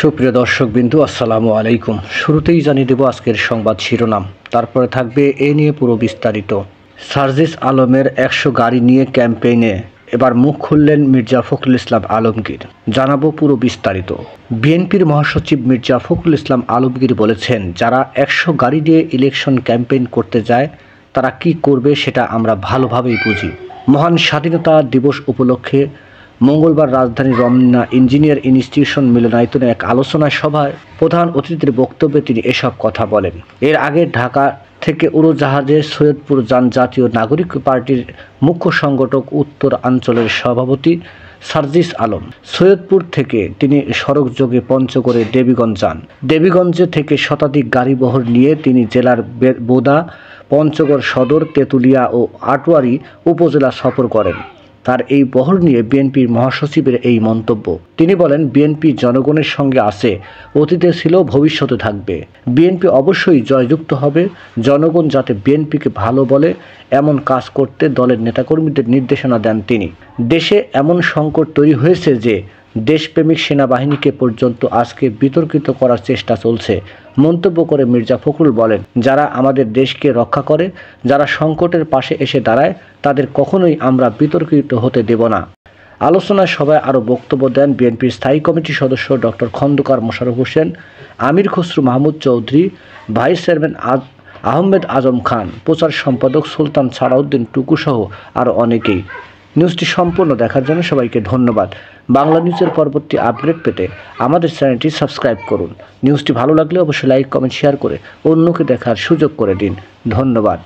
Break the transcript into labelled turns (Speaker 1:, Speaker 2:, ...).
Speaker 1: সুপ্রিয় দর্শকবৃন্দু, আসসালামু আলাইকুম। শুরুতেই জানিয়ে দেব আজকের সংবাদ শিরোনাম, তারপরে থাকবে এ নিয়ে পুরো বিস্তারিত। সার্জিস আলমের ১০০ গাড়ি নিয়ে ক্যাম্পেইনে এবার মুখ খুললেন মির্জা ফখরুল ইসলাম আলমগীর। জানাবো পুরো বিস্তারিত। বিএনপির মহাসচিব মির্জা ফখরুল ইসলাম আলমগীর বলেছেন, যারা ১০০ গাড়ি দিয়ে ইলেকশন ক্যাম্পেইন করতে যায় তারা কি করবে সেটা আমরা ভালোভাবেই বুঝি। মহান স্বাধীনতা দিবস উপলক্ষে মঙ্গলবার রাজধানীর রমনা ইঞ্জিনিয়ার ইনস্টিটিউশন মিলনায়তনে এক আলোচনা সভায় প্রধান অতিথির বক্তব্যে তিনি এসব কথা বলেন। এর আগে ঢাকা থেকে উড়োজাহাজে সৈয়দপুর যান জাতীয় নাগরিক পার্টির মুখ্য সংগঠক উত্তরাঞ্চলের সভাপতি সার্জিস আলম। সৈয়দপুর থেকে তিনি সড়কযোগে পঞ্চগড়ে দেবীগঞ্জ যান। দেবীগঞ্জে থেকে শতাধিক গাড়িবহর নিয়ে তিনি জেলার বোদা, পঞ্চগড় সদর, তেঁতুলিয়া ও আটোয়ারী উপজেলা সফর করেন। তার এই বহর নিয়ে বিএনপির মহাসচিবের এই মন্তব্য। তিনি বলেন, বিএনপি জনগণের সঙ্গে আছে, অতীতে ছিল, ভবিষ্যতে থাকবে। বিএনপি অবশ্যই জয়যুক্ত হবে। জনগণ যাতে বিএনপিকে ভালো বলে এমন কাজ করতে দলের নেতাকর্মীদের নির্দেশনা দেন তিনি। দেশে এমন সংকট তৈরি হয়েছে যে দেশপ্রেমিক সেনাবাহিনীকে পর্যন্ত আজকে বিতর্কিত করার চেষ্টা চলছে। মন্তব্য করে মির্জা ফখরুল বলেন, যারা আমাদের দেশকে রক্ষা করে, যারা সংকটের পাশে এসে দাঁড়ায়, তাদের কখনোই আমরা বিতর্কিত হতে দেব না। আলোচনা সভায় আরও বক্তব্য দেন বিএনপির স্থায়ী কমিটির সদস্য ডক্টর খন্দকার মোশাররফ হোসেন, আমির খসরু মাহমুদ চৌধুরী, ভাইস চেয়ারম্যান আহমেদ আজম খান, প্রচার সম্পাদক সুলতান সালাউদ্দিন টুকু সহ আরও অনেকেই। নিউজটি সম্পূর্ণ দেখার জন্য সবাইকে ধন্যবাদ। বাংলা নিউজের পরবর্তী আপডেট পেতে আমাদের চ্যানেলটি সাবস্ক্রাইব করুন। নিউজটি ভালো লাগলে অবশ্যই লাইক, কমেন্ট, শেয়ার করে অন্যকে দেখার সুযোগ করে দিন। ধন্যবাদ।